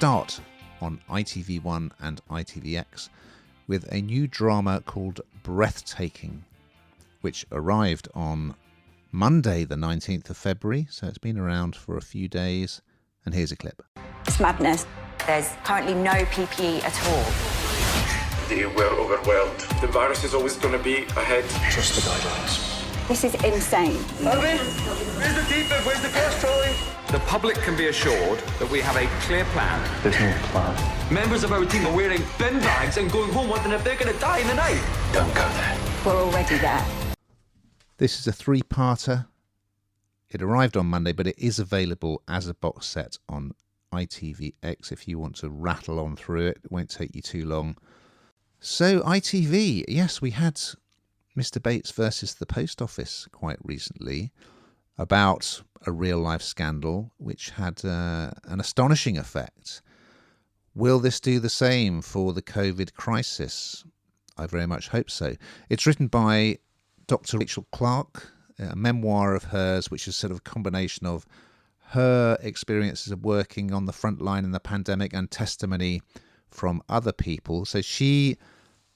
start on ITV1 and ITVX with a new drama called Breathtaking, which arrived on Monday the 19th of February, so it's been around for a few days, and here's a clip. It's madness. There's currently no PPE at all. They were overwhelmed. The virus is always going to be ahead. Trust the guidelines. This is insane. Harvey, where's the defib? Where's the gas trolley? The public can be assured that we have a clear plan. There's no plan. Members of our team are wearing bin bags and going home wondering if they're going to die in the night. Don't go there. We're already there. This is a three-parter. It arrived on Monday, but it is available as a box set on ITVX if you want to rattle on through it. It won't take you too long. So ITV, yes, we had Mr. Bates versus the Post Office quite recently about a real-life scandal which had an astonishing effect. Will this do the same for the COVID crisis? I very much hope so. It's written by Dr. Rachel Clarke, a memoir of hers, which is sort of a combination of her experiences of working on the front line in the pandemic and testimony from other people. So she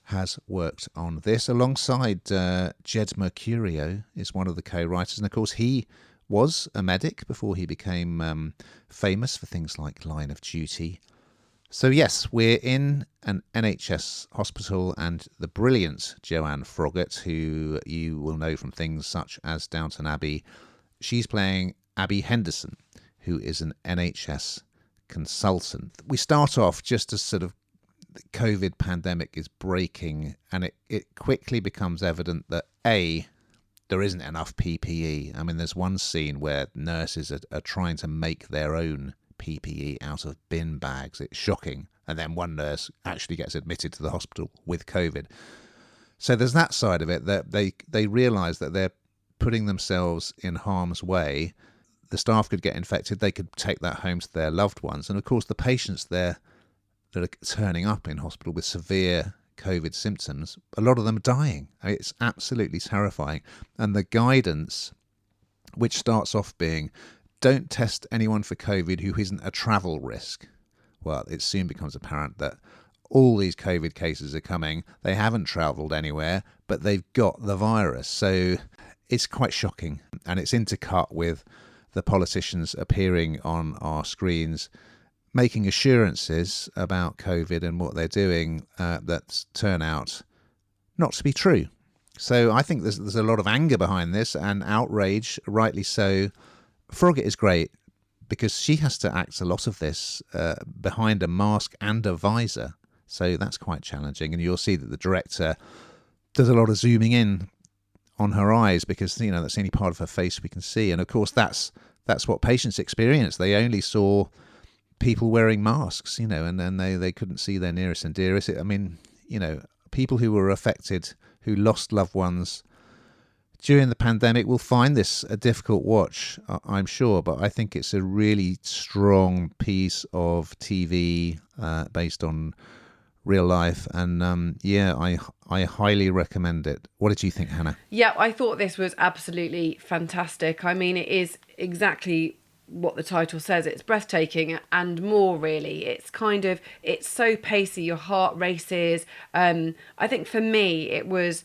has worked on this alongside Jed Mercurio is one of the co-writers. And of course, he was a medic before he became famous for things like Line of Duty. So yes, we're in an NHS hospital, and the brilliant Joanne Froggatt, who you will know from things such as Downton Abbey, she's playing Abby Henderson, who is an NHS consultant. We start off just as sort of the COVID pandemic is breaking, and it quickly becomes evident that A, there isn't enough PPE. I mean, there's one scene where nurses are trying to make their own PPE out of bin bags. It's shocking. And then one nurse actually gets admitted to the hospital with COVID. So there's that side of it, that they realise that they're putting themselves in harm's way. The staff could get infected. They could take that home to their loved ones. And of course, the patients there that are turning up in hospital with severe COVID symptoms, a lot of them are dying. I mean, it's absolutely terrifying. And the guidance, which starts off being, don't test anyone for COVID who isn't a travel risk. Well, it soon becomes apparent that all these COVID cases are coming. They haven't travelled anywhere, but they've got the virus. So it's quite shocking. And it's intercut with the politicians appearing on our screens, making assurances about COVID and what they're doing that turn out not to be true. So I think there's a lot of anger behind this and outrage, rightly so. Froggatt is great because she has to act a lot of this behind a mask and a visor. So that's quite challenging. And you'll see that the director does a lot of zooming in on her eyes because, you know, that's the only part of her face we can see. And of course, that's what patients experience. They only saw people wearing masks, you know, and then they couldn't see their nearest and dearest. I mean, you know, people who were affected, who lost loved ones during the pandemic will find this a difficult watch, I'm sure, but I think it's a really strong piece of TV based on real life, and I highly recommend it. What did you think, Hannah? Yeah, I thought this was absolutely fantastic. I mean, it is exactly what the title says. It's breathtaking and more, really. It's so pacey, your heart races. I think for me it was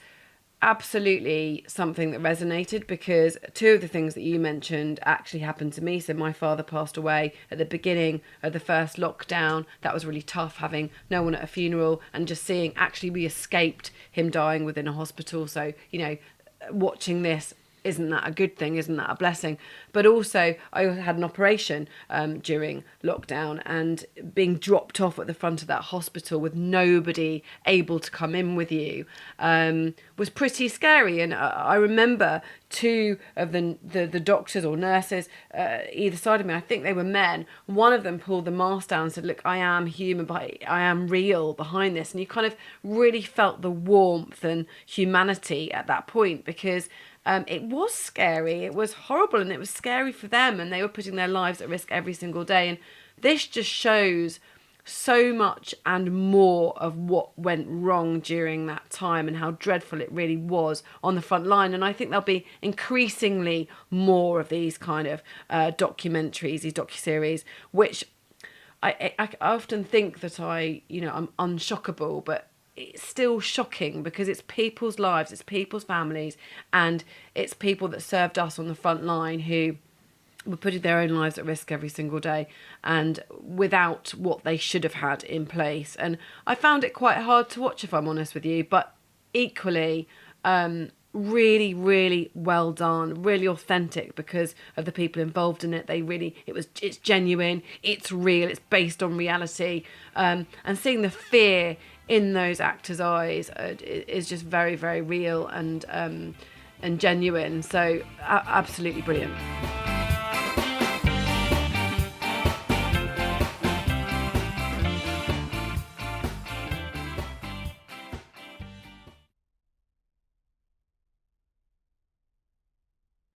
absolutely something that resonated because two of the things that you mentioned actually happened to me. So my father passed away at the beginning of the first lockdown. That was really tough, having no one at a funeral and just seeing actually we escaped him dying within a hospital. So, you know, watching this, isn't that a good thing? Isn't that a blessing? But also, I had an operation during lockdown, and being dropped off at the front of that hospital with nobody able to come in with you was pretty scary. And I remember two of the doctors or nurses either side of me, I think they were men, one of them pulled the mask down and said, look, I am human, but I am real behind this. And you kind of really felt the warmth and humanity at that point because it was scary, it was horrible, and it was scary for them, and they were putting their lives at risk every single day. And this just shows so much and more of what went wrong during that time and how dreadful it really was on the front line. And I think there'll be increasingly more of these kind of documentaries, these docuseries, which I often think that I'm unshockable, but it's still shocking because it's people's lives, it's people's families, and it's people that served us on the front line who were putting their own lives at risk every single day and without what they should have had in place. And I found it quite hard to watch, if I'm honest with you, but equally really, really well done, really authentic because of the people involved in it. It's genuine, it's real, it's based on reality, and seeing the fear in those actors' eyes is just very, very real and genuine. So absolutely brilliant.